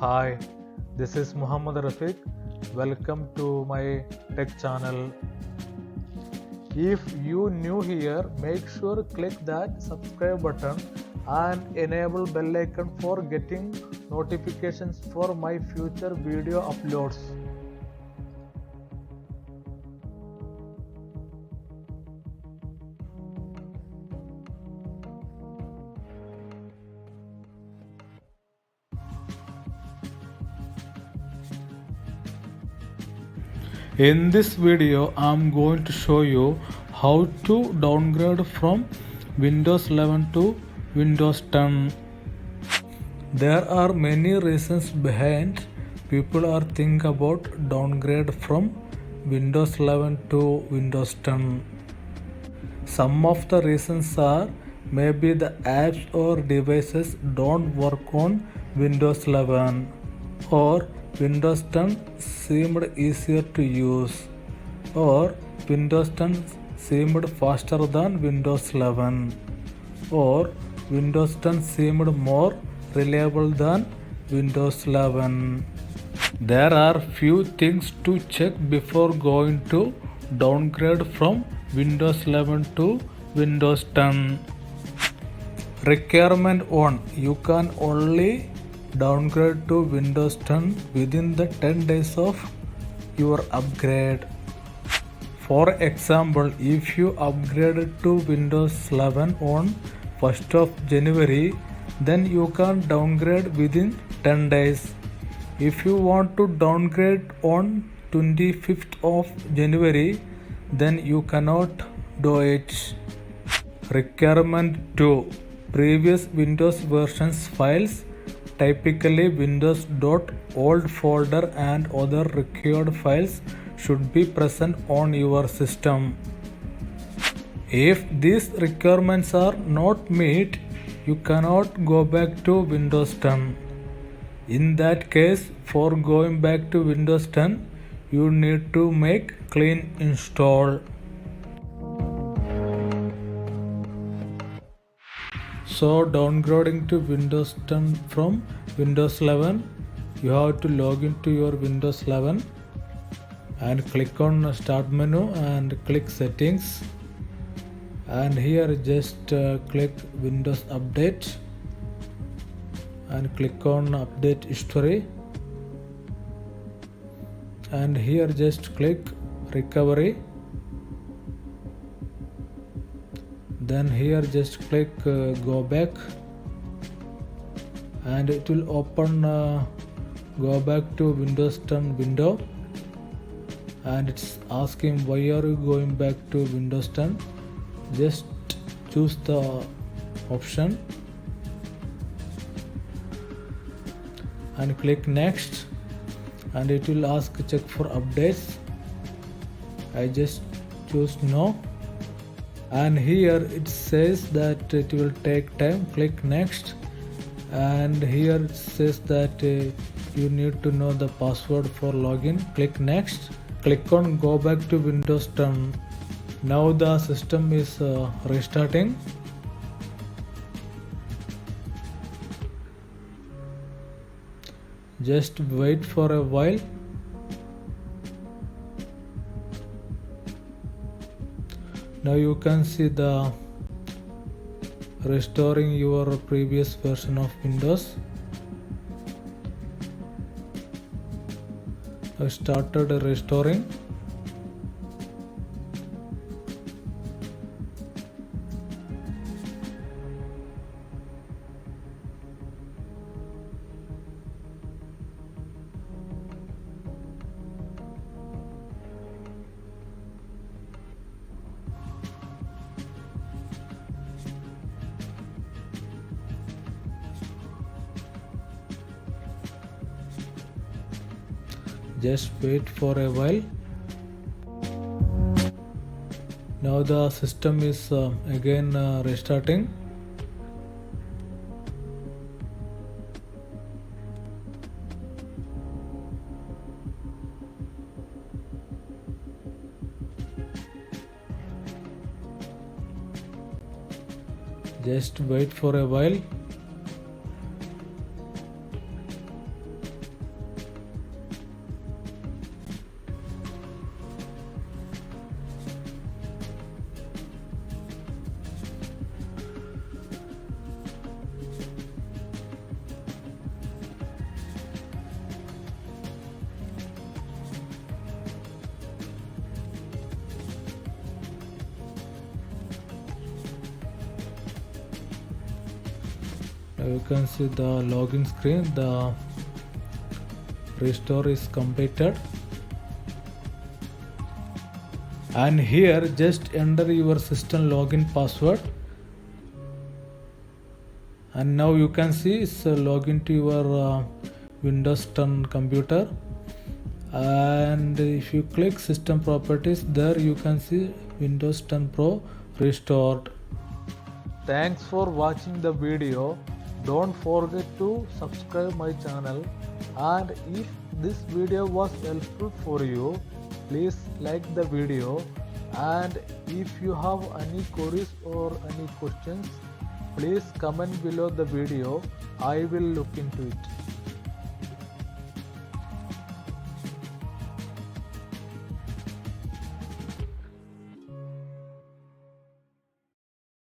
Hi, this is Muhammad Rafiq. Welcome to my tech channel. If you new here, make sure click that subscribe button and enable bell icon for getting notifications for my future video uploads. In this video, I'm going to show you how to downgrade from Windows 11 to Windows 10. There are many reasons behind people are think about downgrade from Windows 11 to Windows 10. Some of the reasons are maybe the apps or devices don't work on Windows 11, or Windows 10 seemed easier to use, or Windows 10 seemed faster than Windows 11, or Windows 10 seemed more reliable than Windows 11. There are few things to check before going to downgrade from Windows 11 to Windows 10. Requirement 1. You can only downgrade to Windows 10 within the 10 days of your upgrade. For example, if you upgraded to Windows 11 on 1st of January, then you can downgrade within 10 days. If you want to downgrade on 25th of January, then you cannot do it. Requirement 2. Previous Windows versions files, typically Windows.old folder and other required files should be present on your system. If these requirements are not met, you cannot go back to Windows 10. In that case, for going back to Windows 10, you need to make clean install. So downgrading to Windows 10 from Windows 11, you have to log into your Windows 11 and click on Start menu and click Settings, and here just click Windows Update and click on Update History, and here just click Recovery. Then here just click Go Back, and it will open Go Back to Windows 10 window, and it's asking why are you going back to Windows 10. Just choose the option and click Next, and it will ask check for updates. I just choose No, and here it says that it will take time. Click Next, and here it says that you need to know the password for login. Click Next. Click on Go Back to Windows 10. Now the system is restarting. Just wait for a while. Now you can see the restoring your previous version of Windows. I started restoring. Just wait for a while. Now the system is again restarting. Just wait for a while. Now you can see the login screen. The restore is completed, and here just enter your system login password, and now you can see it's login to your Windows 10 computer. And if you click system properties, there you can see Windows 10 Pro restored. Thanks for watching the video. Don't forget to subscribe my channel, and if this video was helpful for you, please like the video, and if you have any queries or any questions, please comment below the video. I will look into it.